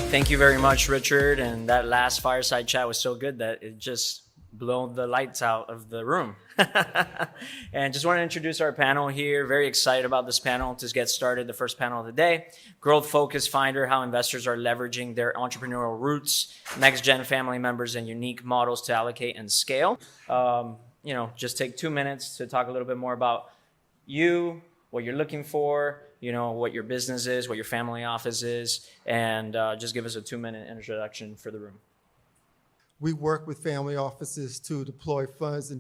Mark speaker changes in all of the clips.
Speaker 1: Thank you very much, Richard. And that last fireside chat was so good that it just blew the lights out of the room. And just want to introduce our panel here. Very excited about this panel to get started. The first panel of the day, Growth Focus Finder, how investors are leveraging their entrepreneurial roots, NextGen family members, and unique models to allocate and scale. Just take 2 minutes to talk a little bit more about you, what you're looking for, what your business is, what your family office is, and just give us a 2-minute introduction for the room.
Speaker 2: We work with family offices to deploy funds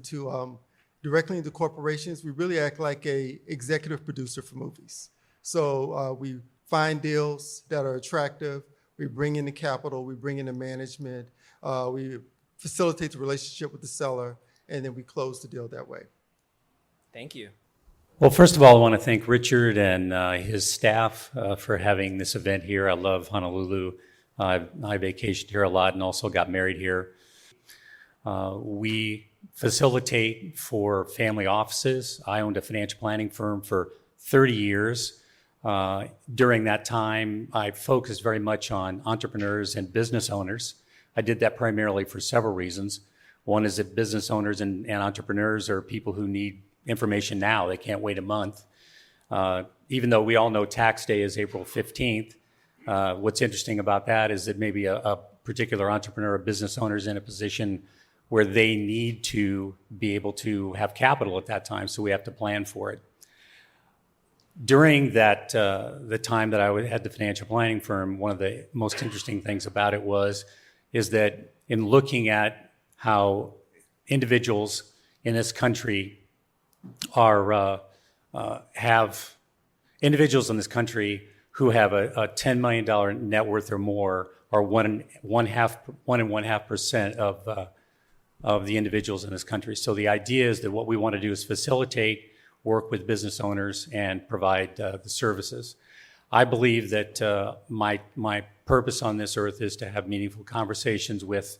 Speaker 2: directly into corporations. We really act like a executive producer for movies. So we find deals that are attractive. We bring in the capital. We bring in the management. We facilitate the relationship with the seller, and then we close the deal that way.
Speaker 1: Thank you.
Speaker 3: Well, first of all, I want to thank Richard and his staff for having this event here. I love Honolulu. I vacationed here a lot and also got married here. We facilitate for family offices. I owned a financial planning firm for 30 years. During that time, I focused very much on entrepreneurs and business owners. I did that primarily for several reasons. One is that business owners and entrepreneurs are people who need information now. They can't wait a month. Even though we all know tax day is April 15th, what's interesting about that is that maybe a particular entrepreneur or business owner is in a position where they need to be able to have capital at that time, so we have to plan for it. During that, the time that I had the financial planning firm, one of the most interesting things about it is that in looking at how individuals in this country have individuals in this country who have a $10 million net worth or more are 1.5% of the individuals in this country. So the idea is that what we want to do is facilitate work with business owners and provide the services. I believe that my purpose on this earth is to have meaningful conversations with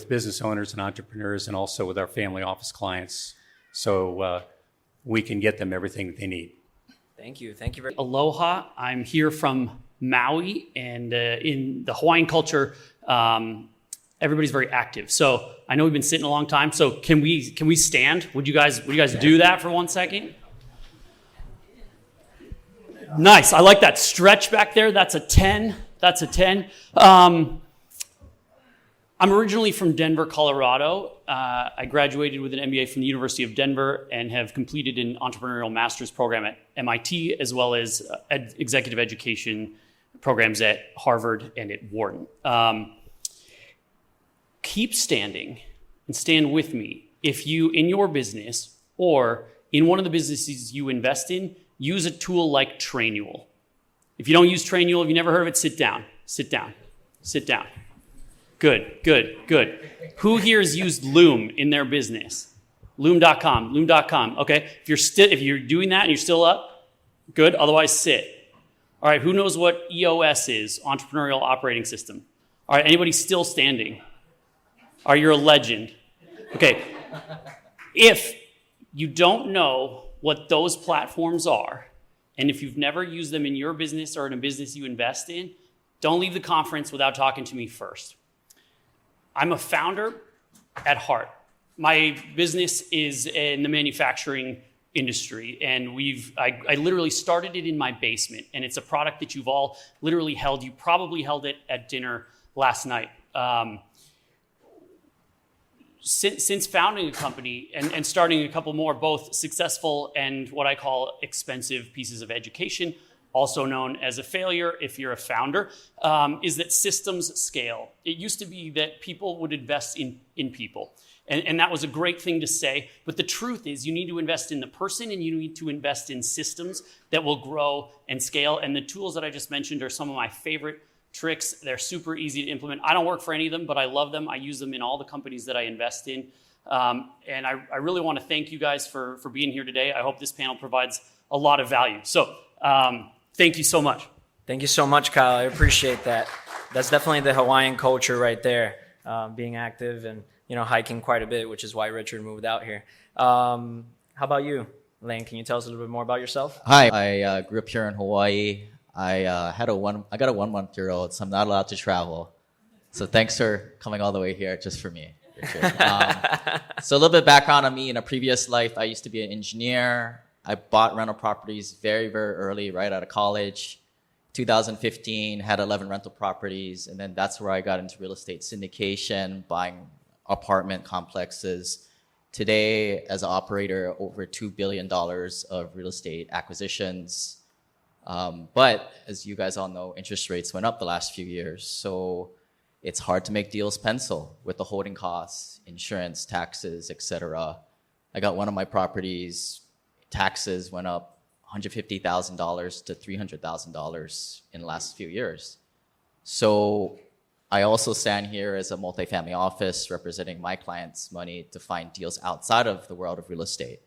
Speaker 3: business owners and entrepreneurs, and also with our family office clients, so we can get them everything that they need.
Speaker 1: Thank you. Thank you very much.
Speaker 4: Aloha. I'm here from Maui, and in the Hawaiian culture, everybody's very active. So I know we've been sitting a long time. So can we stand? Would you guys do that for 1 second? Nice. I like that stretch back there. That's a 10. That's a 10. I'm originally from Denver, Colorado. I graduated with an MBA from the University of Denver and have completed an entrepreneurial master's program at MIT, as well as executive education programs at Harvard and at Wharton. Keep standing and stand with me. If you, in your business or in one of the businesses you invest in, use a tool like Trainual. If you don't use Trainual, if you never heard of it, sit down, sit down, sit down. Good, good, good. Who here has used Loom in their business? Loom.com. Okay, if you're doing that and you're still up, good. Otherwise, sit. All right, who knows what EOS is? Entrepreneurial Operating System. All right, anybody still standing? Are you a legend? Okay, if you don't know what those platforms are, and if you've never used them in your business or in a business you invest in, don't leave the conference without talking to me first. I'm a founder at heart. My business is in the manufacturing industry, and I literally started it in my basement, and it's a product that you've all literally held. You probably held it at dinner last night. Since founding a company and starting a couple more, both successful and what I call expensive pieces of education, also known as a failure if you're a founder, is that systems scale. It used to be that people would invest in people. And that was a great thing to say. But the truth is you need to invest in the person, and you need to invest in systems that will grow and scale. And the tools that I just mentioned are some of my favorite tricks. They're super easy to implement. I don't work for any of them, but I love them. I use them in all the companies that I invest in. And I really want to thank you guys for being here today. I hope this panel provides a lot of value. So thank you so much.
Speaker 1: Thank you so much, Kyle. I appreciate that. That's definitely the Hawaiian culture right there, being active and hiking quite a bit, which is why Richard moved out here. How about you, Lane? Can you tell us a little bit more about yourself?
Speaker 5: Hi, I grew up here in Hawaii. I got a 1-month-year-old, so I'm not allowed to travel. So thanks for coming all the way here just for me. So a little bit of background on me. In a previous life, I used to be an engineer. I bought rental properties very, very early, right out of college. 2015, had 11 rental properties, and then that's where I got into real estate syndication, buying apartment complexes. Today, as an operator, over $2 billion of real estate acquisitions. But as you guys all know, interest rates went up the last few years. So it's hard to make deals pencil with the holding costs, insurance, taxes, etc. I got one of my properties, taxes went up $150,000 to $300,000 in the last few years. So I also stand here as a multifamily office representing my clients' money to find deals outside of the world of real estate.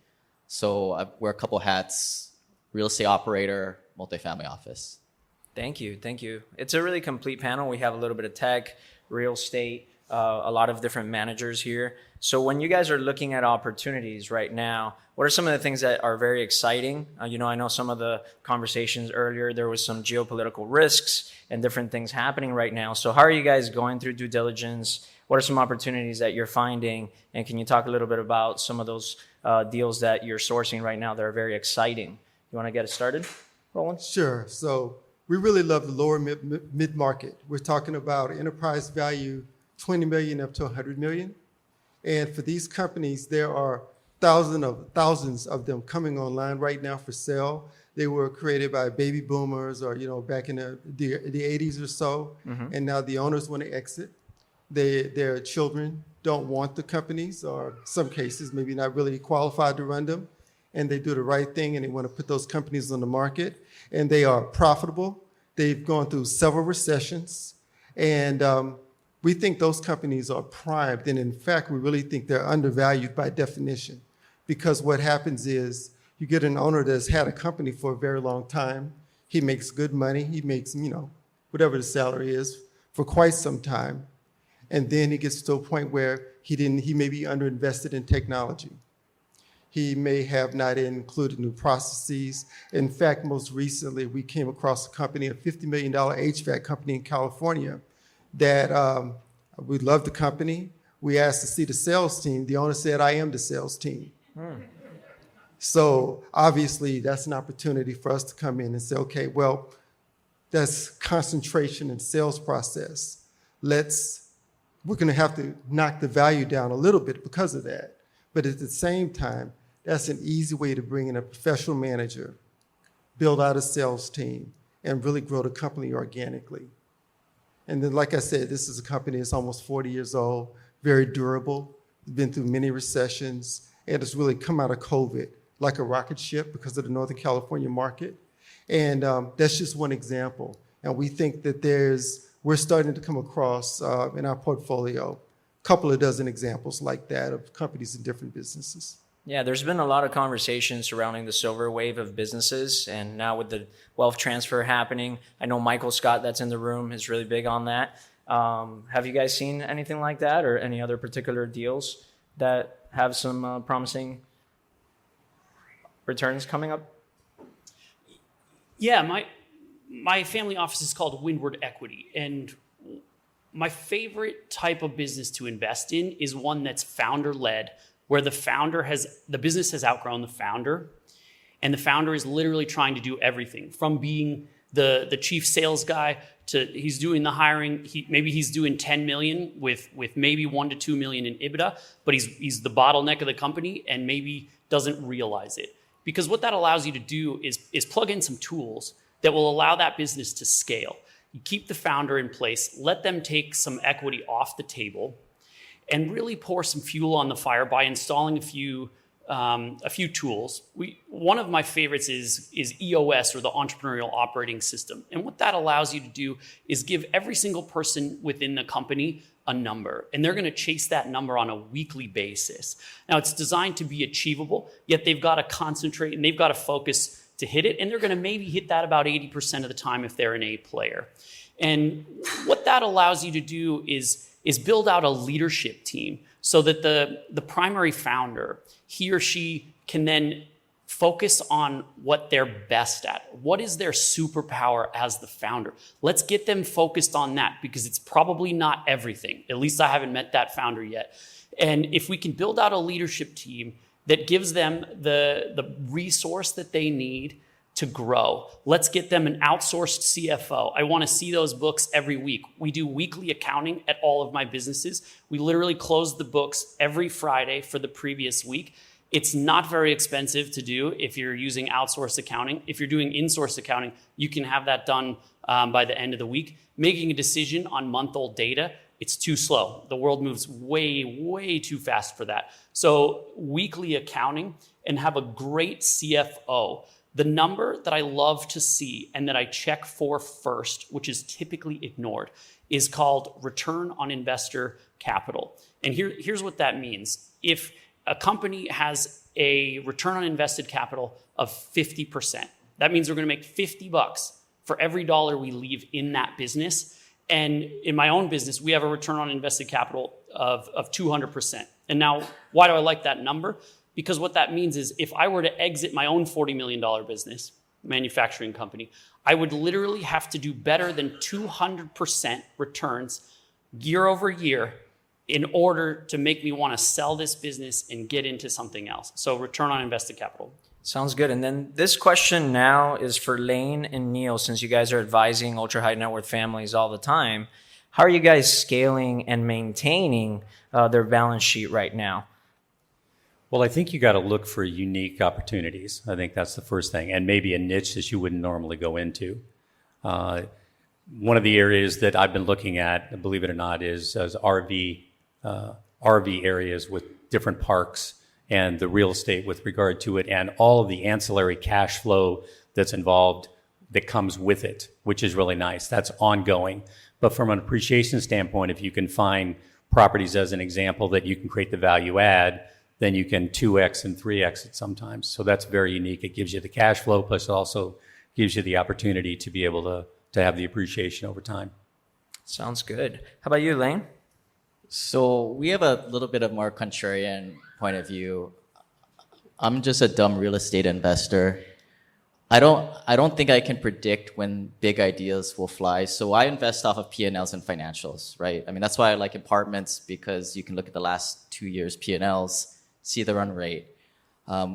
Speaker 5: So I wear a couple hats: real estate operator, multifamily office.
Speaker 1: Thank you. Thank you. It's a really complete panel. We have a little bit of tech, real estate, a lot of different managers here. So when you guys are looking at opportunities right now, what are some of the things that are very exciting? I know some of the conversations earlier, there was some geopolitical risks and different things happening right now. So how are you guys going through due diligence? What are some opportunities that you're finding? And can you talk a little bit about some of those deals that you're sourcing right now that are very exciting? You want to get it started, Roland?
Speaker 2: Sure. So we really love the lower mid-market. We're talking about enterprise value 20 million up to 100 million. And for these companies, there are thousands of them coming online right now for sale. They were created by baby boomers or, back in the 80s or so. Mm-hmm. And now the owners want to exit. Their children don't want the companies, or some cases, maybe not really qualified to run them. And they do the right thing and they want to put those companies on the market. And they are profitable. They've gone through several recessions. And we think those companies are primed. And in fact, we really think they're undervalued by definition. Because what happens is you get an owner that's had a company for a very long time. He makes good money. He makes, whatever the salary is for quite some time. And then he gets to a point where he may be underinvested in technology. He may have not included new processes. In fact, most recently, we came across a company, a $50 million HVAC company in California that we loved the company. We asked to see the sales team. The owner said, "I am the sales team." So obviously, that's an opportunity for us to come in and say, okay, well, that's concentration in sales process. We're going to have to knock the value down a little bit because of that. But at the same time, that's an easy way to bring in a professional manager, build out a sales team, and really grow the company organically. And then, like I said, this is a company that's almost 40 years old, very durable, been through many recessions, and it's really come out of COVID like a rocket ship because of the Northern California market. And that's just one example. And we think that we're starting to come across in our portfolio a couple of dozen examples like that of companies in different businesses.
Speaker 1: Yeah, there's been a lot of conversation surrounding the silver wave of businesses, and now with the wealth transfer happening, I know Michael Scott, that's in the room, is really big on that. Have you guys seen anything like that, or any other particular deals that have some promising returns coming up?
Speaker 4: Yeah, my family office is called Windward Equity, and my favorite type of business to invest in is one that's founder-led, where the business has outgrown the founder, and the founder is literally trying to do everything from being the chief sales guy to he's doing the hiring. Maybe he's doing 10 million with maybe 1 to 2 million in EBITDA, but he's the bottleneck of the company and maybe doesn't realize it. Because what that allows you to do is plug in some tools that will allow that business to scale. You keep the founder in place, let them take some equity off the table, and really pour some fuel on the fire by installing a few tools. One of my favorites is EOS, or the Entrepreneurial Operating System. And what that allows you to do is give every single person within the company a number, and they're going to chase that number on a weekly basis. Now, it's designed to be achievable, yet they've got to concentrate and they've got to focus to hit it, and they're going to maybe hit that about 80% of the time if they're an A player. And what that allows you to do is build out a leadership team so that the primary founder, he or she can then focus on what they're best at. What is their superpower as the founder? Let's get them focused on that, because it's probably not everything. At least I haven't met that founder yet. And if we can build out a leadership team that gives them the resource that they need to grow, let's get them an outsourced CFO. I want to see those books every week. We do weekly accounting at all of my businesses. We literally close the books every Friday for the previous week. It's not very expensive to do if you're using outsourced accounting. If you're doing in-source accounting, you can have that done by the end of the week. Making a decision on month-old data, it's too slow. The world moves way, way too fast for that. So weekly accounting, and have a great CFO. The number that I love to see and that I check for first, which is typically ignored, is called return on investor capital. And here's what that means. If a company has a return on invested capital of 50%, that means we're going to make $50 for every dollar we leave in that business. And in my own business, we have a return on invested capital of 200%. And now, why do I like that number? Because what that means is if I were to exit my own $40 million business, manufacturing company, I would literally have to do better than 200% returns year over year in order to make me want to sell this business and get into something else. So return on invested capital.
Speaker 1: Sounds good. And then this question now is for Lane and Neil, since you guys are advising ultra high net worth families all the time. How are you guys scaling and maintaining their balance sheet right now?
Speaker 3: Well, I think you got to look for unique opportunities. I think that's the first thing, and maybe a niche that you wouldn't normally go into. One of the areas that I've been looking at, believe it or not, is RV areas with different parks and the real estate with regard to it, and all of the ancillary cash flow that's involved that comes with it, which is really nice. That's ongoing. But from an appreciation standpoint, if you can find properties as an example that you can create the value add, then you can 2x and 3x it sometimes. So that's very unique. It gives you the cash flow, plus it also gives you the opportunity to be able to have the appreciation over time.
Speaker 1: Sounds good. How about you, Lane?
Speaker 5: So we have a little bit of more contrarian point of view. I'm just a dumb real estate investor. I don't think I can predict when big ideas will fly. So I invest off of P&Ls and financials, right? I mean, that's why I like apartments, because you can look at the last 2 years P&Ls, see the run rate.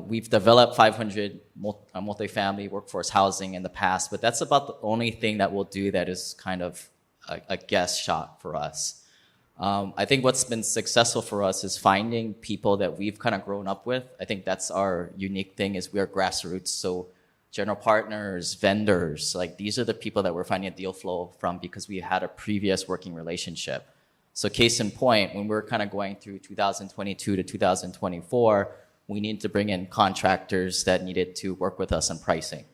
Speaker 5: We've developed 500 multifamily workforce housing in the past, but that's about the only thing that we'll do that is kind of a guess shot for us. I think what's been successful for us is finding people that we've kind of grown up with. I think that's our unique thing, is we're grassroots. So general partners, vendors, like these are the people that we're finding a deal flow from because we had a previous working relationship. So case in point, when we're kind of going through 2022 to 2024, we needed to bring in contractors that needed to work with us on pricing.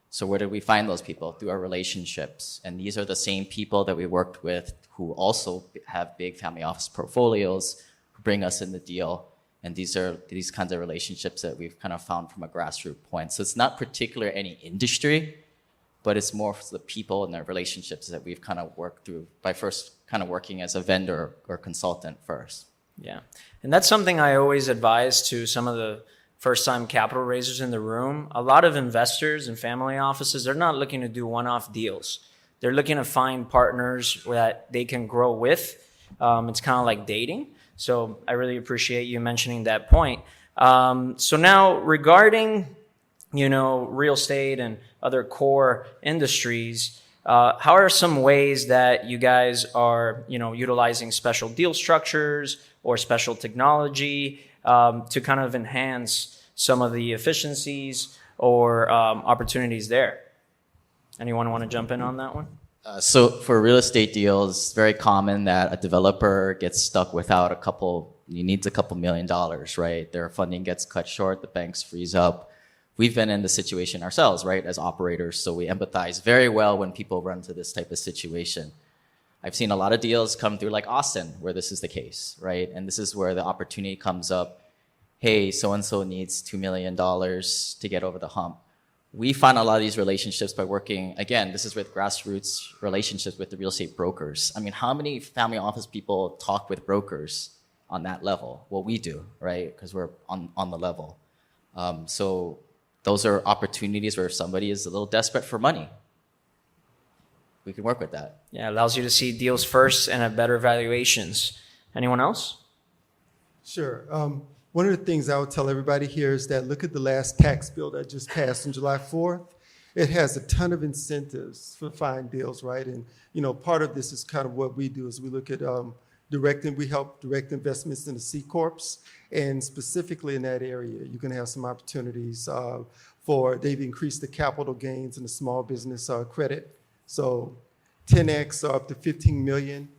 Speaker 5: So where did we find those people? Through our relationships. And these are the same people that we worked with who also have big family office portfolios, who bring us in the deal. And these are these kinds of relationships that we've kind of found from a grassroots point. So it's not particular any industry, but it's more for the people and their relationships that we've kind of worked through by first kind of working as a vendor or consultant first.
Speaker 1: Yeah. And that's something I always advise to some of the first-time capital raisers in the room. A lot of investors and family offices, they're not looking to do one-off deals. They're looking to find partners that they can grow with. It's kind of like dating. So I really appreciate you mentioning that point. So now regarding, real estate and other core industries, how are some ways that you guys are, utilizing special deal structures or special technology to kind of enhance some of the efficiencies or opportunities there? Anyone want to jump in on that one?
Speaker 5: So for real estate deals, it's very common that a developer gets stuck without needs a couple $1 million, right? Their funding gets cut short, the banks freeze up. We've been in the situation ourselves, right, as operators, so we empathize very well when people run into this type of situation. I've seen a lot of deals come through like Austin, where this is the case, right? And this is where the opportunity comes up. Hey, so-and-so needs $2 million to get over the hump. We find a lot of these relationships by working, again, this is with grassroots relationships with the real estate brokers. I mean, how many family office people talk with brokers on that level? Well, we do, right? Because we're on the level. So those are opportunities where if somebody is a little desperate for money, we can work with that.
Speaker 1: Yeah, it allows you to see deals first and at better valuations. Anyone else?
Speaker 2: Sure. One of the things I would tell everybody here is that look at the last tax bill that just passed on July 4th. It has a ton of incentives for fine deals, right? And part of this is kind of what we do is we look at we help direct investments into C corps, and specifically in that area, you can have some opportunities they've increased the capital gains in the small business credit. So 10x or up to 15 million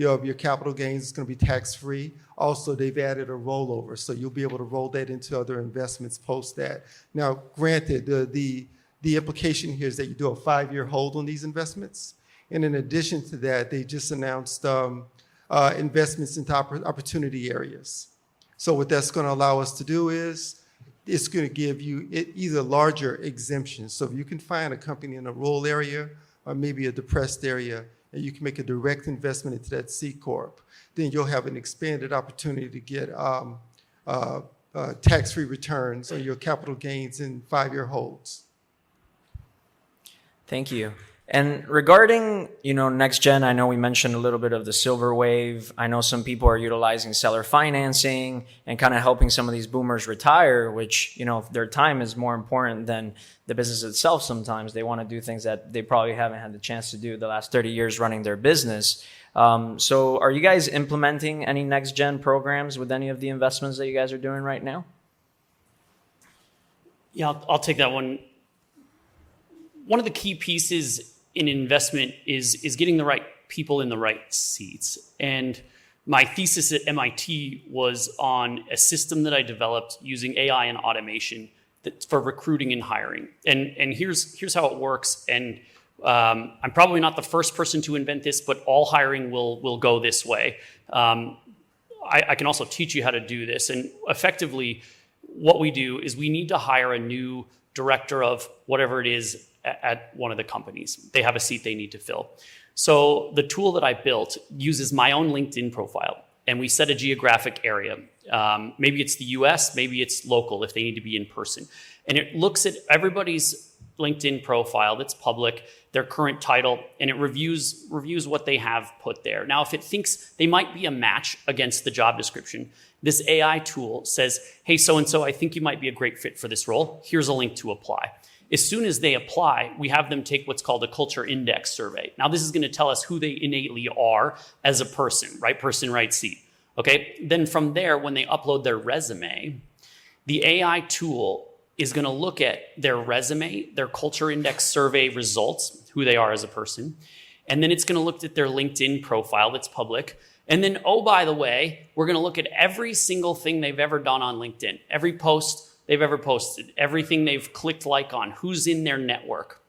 Speaker 2: of your capital gains is going to be tax-free. Also, they've added a rollover, so you'll be able to roll that into other investments post that. Now, granted, the implication here is that you do a 5-year hold on these investments. And in addition to that, they just announced investments into opportunity areas. So what that's going to allow us to do is it's going to give you either larger exemptions. So if you can find a company in a rural area or maybe a depressed area, and you can make a direct investment into that C Corp, then you'll have an expanded opportunity to get tax-free returns on your capital gains in 5-year holds.
Speaker 1: Thank you. And regarding, NextGen, I know we mentioned a little bit of the silver wave. I know some people are utilizing seller financing and kind of helping some of these boomers retire, which, their time is more important than the business itself sometimes. They want to do things that they probably haven't had the chance to do the last 30 years running their business. So are you guys implementing any NextGen programs with any of the investments that you guys are doing right now?
Speaker 4: Yeah, I'll take that one. One of the key pieces in investment is getting the right people in the right seats. And my thesis at MIT was on a system that I developed using AI and automation for recruiting and hiring. And here's how it works. And I'm probably not the first person to invent this, but all hiring will go this way. I can also teach you how to do this. And effectively, what we do is we need to hire a new director of whatever it is at one of the companies. They have a seat they need to fill. So the tool that I built uses my own LinkedIn profile, and we set a geographic area. Maybe it's the US, maybe it's local if they need to be in person. And it looks at everybody's LinkedIn profile that's public, their current title, and it reviews what they have put there. Now, if it thinks they might be a match against the job description, this AI tool says, hey, so-and-so, I think you might be a great fit for this role. Here's a link to apply. As soon as they apply, we have them take what's called a culture index survey. Now, this is going to tell us who they innately are as a person, right person, right seat. Okay. Then from there, when they upload their resume, the AI tool is going to look at their resume, their culture index survey results, who they are as a person. And then it's going to look at their LinkedIn profile that's public. And then, oh, by the way, we're going to look at every single thing they've ever done on LinkedIn, every post they've ever posted, everything they've clicked like on, who's in their network,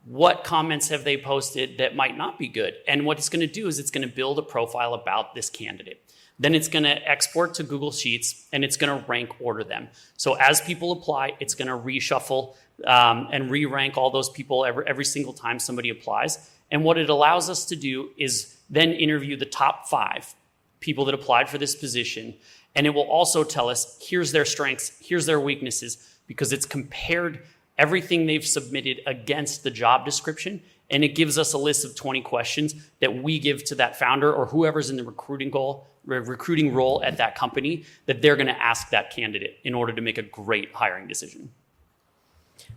Speaker 4: what comments have they posted that might not be good. And what it's going to do is it's going to build a profile about this candidate. Then it's going to export to Google Sheets, and it's going to rank order them. So as people apply, it's going to reshuffle and re-rank all those people every single time somebody applies. And what it allows us to do is then interview the top 5 people that applied for this position. And it will also tell us, here's their strengths, here's their weaknesses, because it's compared everything they've submitted against the job description. And it gives us a list of 20 questions that we give to that founder or whoever's in the recruiting role at that company that they're going to ask that candidate in order to make a great hiring decision.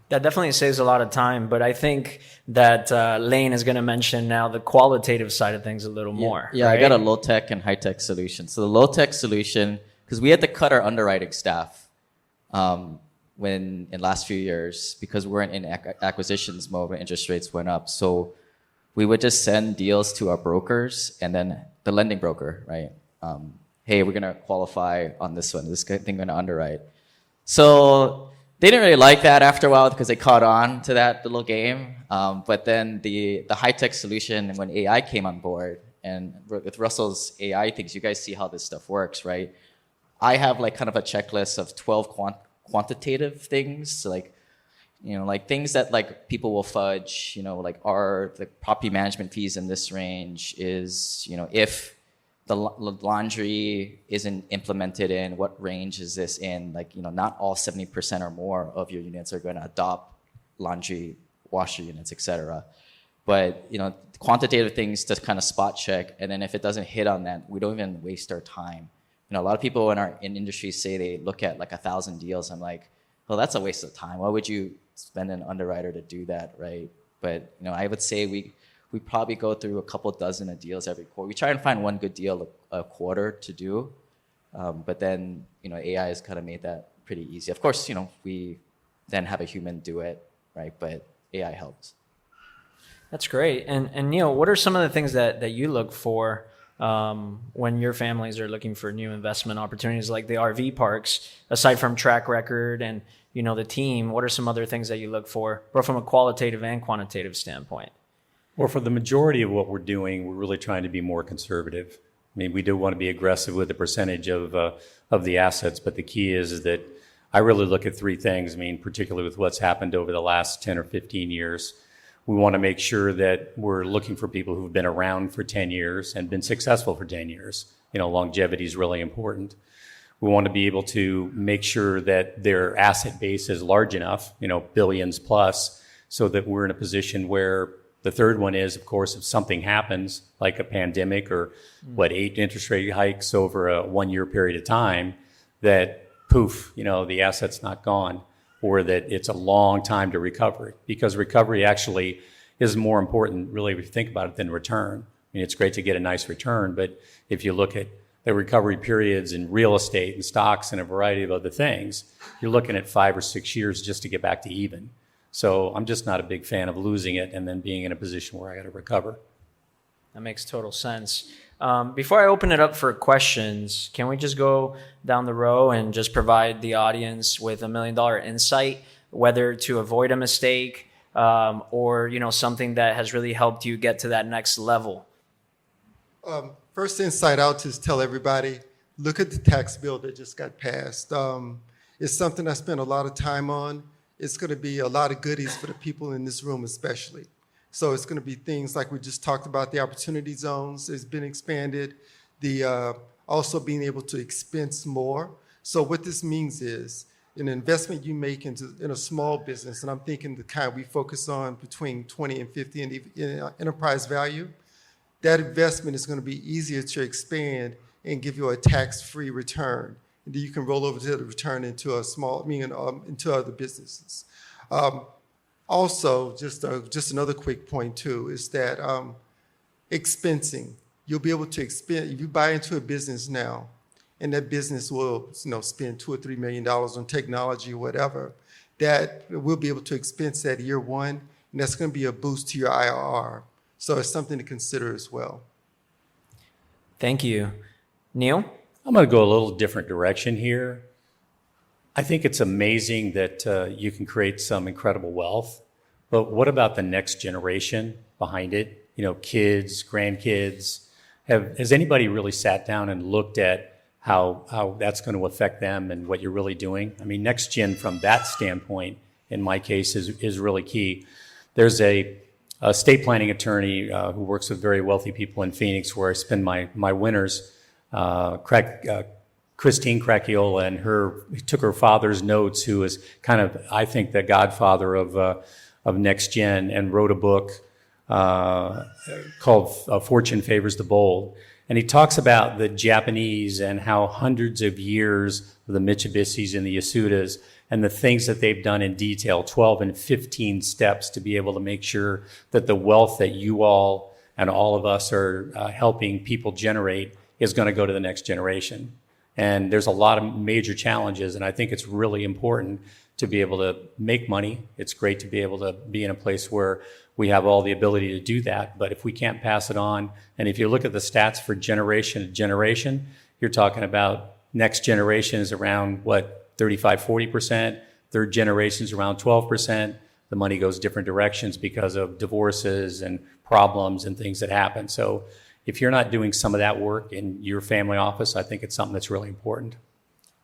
Speaker 1: That definitely saves a lot of time, but I think that Lane is going to mention now the qualitative side of things a little more.
Speaker 5: Yeah,
Speaker 1: right?
Speaker 5: I got a low-tech and high-tech solution. So the low-tech solution, because we had to cut our underwriting staff in last few years because we weren't in acquisitions mode when interest rates went up. So we would just send deals to our brokers and then the lending broker, right? Hey, we're going to qualify on this one. This thing going to underwrite. So they didn't really like that after a while because they caught on to that little game. But then the high-tech solution, when AI came on board, and with Russell's AI things, you guys see how this stuff works, right? I have like kind of a checklist of 12 quantitative things, so like things that like people will fudge, like are the property management fees in this range is, if laundry isn't implemented in, what range is this in? Like, not all 70% or more of your units are going to adopt laundry washer units, etc. But, quantitative things to kind of spot check. And then if it doesn't hit on that, we don't even waste our time. A lot of people in industry say they look at like 1,000 deals. I'm like, well, that's a waste of time. Why would you spend an underwriter to do that, right? But, I would say we probably go through a couple dozen of deals every quarter. We try and find one good deal a quarter to do. But then, AI has kind of made that pretty easy. Of course, we then have a human do it, right? But AI helps.
Speaker 1: That's great. And Neil, what are some of the things that you look for when your families are looking for new investment opportunities like the RV parks, aside from track record and, the team? What are some other things that you look for, both from a qualitative and quantitative standpoint?
Speaker 3: Well, for the majority of what we're doing, we're really trying to be more conservative. I mean, we do want to be aggressive with the percentage of the assets, but the key is that I really look at three things. I mean, particularly with what's happened over the last 10 or 15 years. We want to make sure that we're looking for people who've been around for 10 years and been successful for 10 years. Longevity is really important. We want to be able to make sure that their asset base is large enough, billions plus, so that we're in a position where the third one is, of course, if something happens, like a pandemic or 8 interest rate hikes over a 1-year period of time, that poof, the asset's not gone, or that it's a long time to recover. Because recovery actually is more important, really, if you think about it, than return. I mean, it's great to get a nice return, but if you look at the recovery periods in real estate and stocks and a variety of other things, you're looking at 5 or 6 years just to get back to even. So I'm just not a big fan of losing it and then being in a position where I got to recover.
Speaker 1: That makes total sense. Before I open it up for questions, can we just go down the row and just provide the audience with $1 million insight, whether to avoid a mistake or something that has really helped you get to that next level?
Speaker 2: First insight out is tell everybody, look at the tax bill that just got passed. It's something I spent a lot of time on. It's going to be a lot of goodies for the people in this room especially. So it's going to be things like we just talked about, the opportunity zones has been expanded, the also being able to expense more. So what this means is an investment you make in a small business, and I'm thinking the kind we focus on between 20 and 50 in enterprise value, that investment is going to be easier to expand and give you a tax-free return. And then you can roll over to the return into into other businesses. Also, just another quick point too is that expensing. You'll be able to expense if you buy into a business now, and that business will spend $2 or $3 million on technology or whatever. That we'll be able to expense that year one, and that's going to be a boost to your IRR. So it's something to consider as well.
Speaker 1: Thank you, Neil.
Speaker 3: I'm going to go a little different direction here. I think it's amazing that you can create some incredible wealth, but what about the next generation behind it? Kids, grandkids. Has anybody really sat down and looked at how that's going to affect them and what you're really doing? I mean, NextGen from that standpoint, in my case, is really key. There's a estate planning attorney who works with very wealthy people in Phoenix, where I spend my winters. Christine Cracchiola, and took her father's notes, who is kind of, I think, the godfather of NextGen, and wrote a book called Fortune Favors the Bold. And he talks about the Japanese and how hundreds of years of the Mitsubishis and the Yasudas and the things that they've done in detail, 12 and 15 steps to be able to make sure that the wealth that you all and all of us are helping people generate is going to go to the next generation. And there's a lot of major challenges, and I think it's really important to be able to make money. It's great to be able to be in a place where we have all the ability to do that. But if we can't pass it on, and if you look at the stats for generation to generation, you're talking about next generation is around, 35, 40%. Third generation is around 12%. The money goes different directions because of divorces and problems and things that happen. So if you're not doing some of that work in your family office, I think it's something that's really important.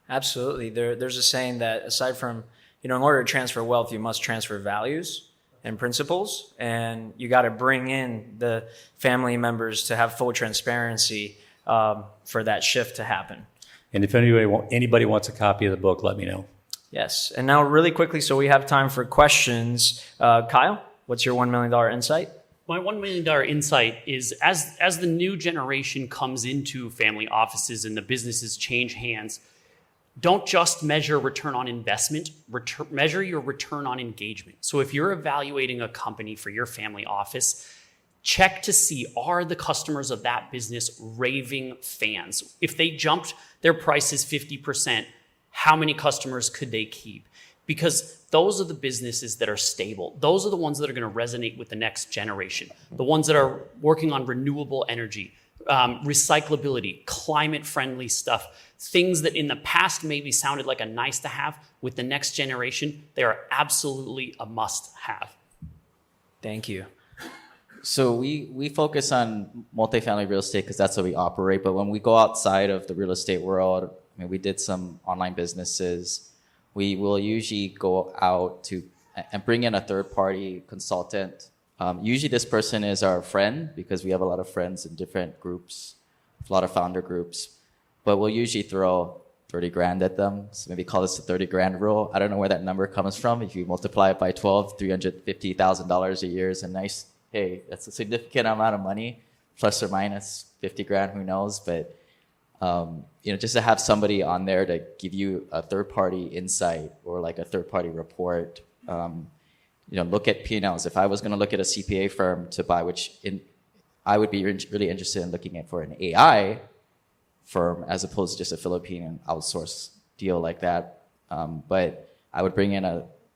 Speaker 1: Absolutely. There's a saying that aside from, in order to transfer wealth, you must transfer values and principles, and you got to bring in the family members to have full transparency for that shift to happen.
Speaker 3: And if anybody wants a copy of the book, let me know.
Speaker 1: Yes. And now really quickly, so we have time for questions. Kyle, what's your $1 million insight?
Speaker 4: My $1 million insight is as the new generation comes into family offices and the businesses change hands, don't just measure return on investment, measure your return on engagement. So if you're evaluating a company for your family office, check to see, are the customers of that business raving fans? If they jumped their prices 50%, how many customers could they keep? Because those are the businesses that are stable. Those are the ones that are going to resonate with the next generation. The ones that are working on renewable energy, recyclability, climate-friendly stuff, things that in the past maybe sounded like a nice to have. With the next generation, they are absolutely a must have.
Speaker 1: Thank you.
Speaker 5: So we focus on multifamily real estate because that's how we operate. But when we go outside of the real estate world, I mean, we did some online businesses. We will usually go out to and bring in a third-party consultant. Usually this person is our friend because we have a lot of friends in different groups, a lot of founder groups. But we'll usually throw 30 grand at them. So maybe call this the 30 grand rule. I don't know where that number comes from. If you multiply it by 12, $350,000 a year is a nice, hey, that's a significant amount of money, plus or minus 50 grand, who knows? But just to have somebody on there to give you a third-party insight or like a third-party report, look at P&Ls. If I was going to look at a CPA firm to buy, I would be really interested in looking at for an AI firm as opposed to just a Philippine outsource deal like that. But I would bring in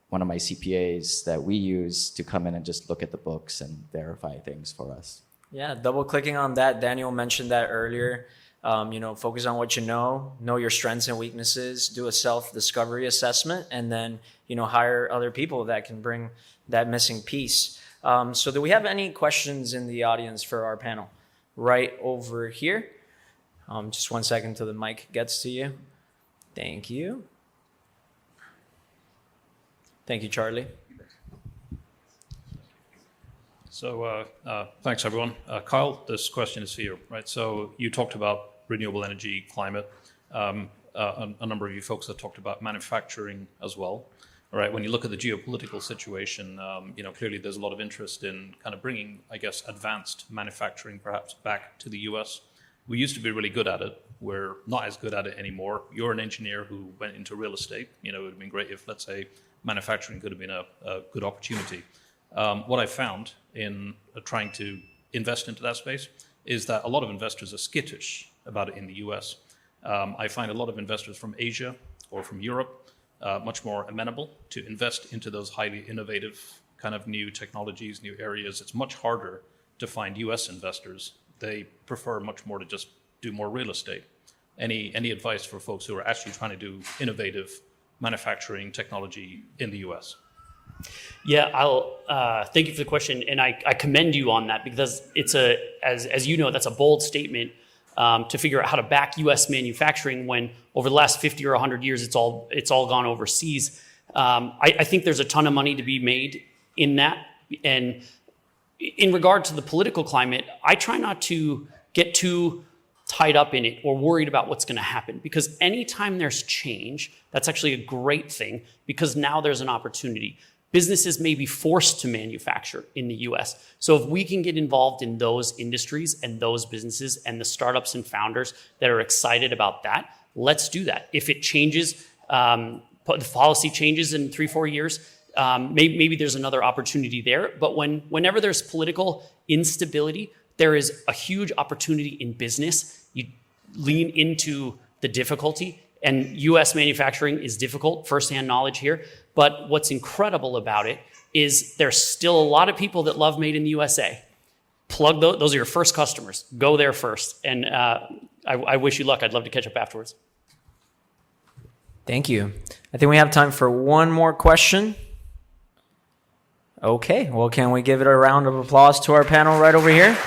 Speaker 5: one of my CPAs that we use to come in and just look at the books and verify things for us.
Speaker 1: Yeah, double clicking on that. Daniel mentioned that earlier. Focus on what you know your strengths and weaknesses, do a self-discovery assessment, and then, hire other people that can bring that missing piece. So do we have any questions in the audience for our panel? Right over here. Just 1 second till the mic gets to you. Thank you. Thank you, Charlie.
Speaker 6: So thanks, everyone. Kyle, this question is for you, right? So you talked about renewable energy, climate. A number of you folks have talked about manufacturing as well. All right, when you look at the geopolitical situation, clearly there's a lot of interest in kind of bringing, I guess, advanced manufacturing perhaps back to the US. We used to be really good at it. We're not as good at it anymore. You're an engineer who went into real estate. It would have been great if, let's say, manufacturing could have been a good opportunity. What I found in trying to invest into that space is that a lot of investors are skittish about it in the US. I find a lot of investors from Asia or from Europe much more amenable to invest into those highly innovative kind of new technologies, new areas. It's much harder to find US investors. They prefer much more to just do more real estate. Any advice for folks who are actually trying to do innovative manufacturing technology in the US?
Speaker 4: Yeah, I'll thank you for the question, and I commend you on that because it's as you know, that's a bold statement to figure out how to back U.S. manufacturing when over the last 50 or 100 years it's all gone overseas. I think there's a ton of money to be made in that, and in regard to the political climate, I try not to get too tied up in it or worried about what's going to happen, because anytime there's change, that's actually a great thing because now there's an opportunity. Businesses may be forced to manufacture in the US. So if we can get involved in those industries and those businesses and the startups and founders that are excited about that, let's do that. If it changes, the policy changes in 3-4 years, maybe there's another opportunity there. But whenever there's political instability, there is a huge opportunity in business. You lean into the difficulty, and US manufacturing is difficult, firsthand knowledge here. But what's incredible about it is there's still a lot of people that love Made in the USA. Plug those are your first customers. Go there first. And I wish you luck. I'd love to catch up afterwards.
Speaker 1: Thank you. I think we have time for one more question. Okay, well, can we give it a round of applause to our panel right over here?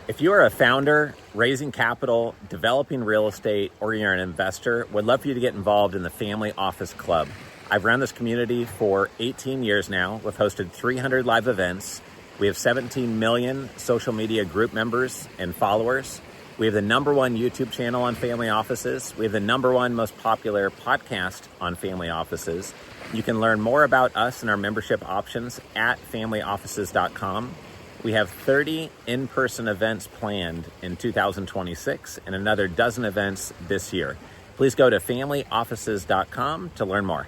Speaker 7: If you are a founder, raising capital, developing real estate, or you're an investor, would love for you to get involved in the Family Office Club. I've run this community for 18 years now. We've hosted 300 live events. We have 17 million social media group members and followers. We have the #1 YouTube channel on family offices. We have the #1 most popular podcast on family offices. You can learn more about us and our membership options at familyoffices.com. We have 30 in-person events planned in 2026 and another dozen events this year. Please go to familyoffices.com to learn more.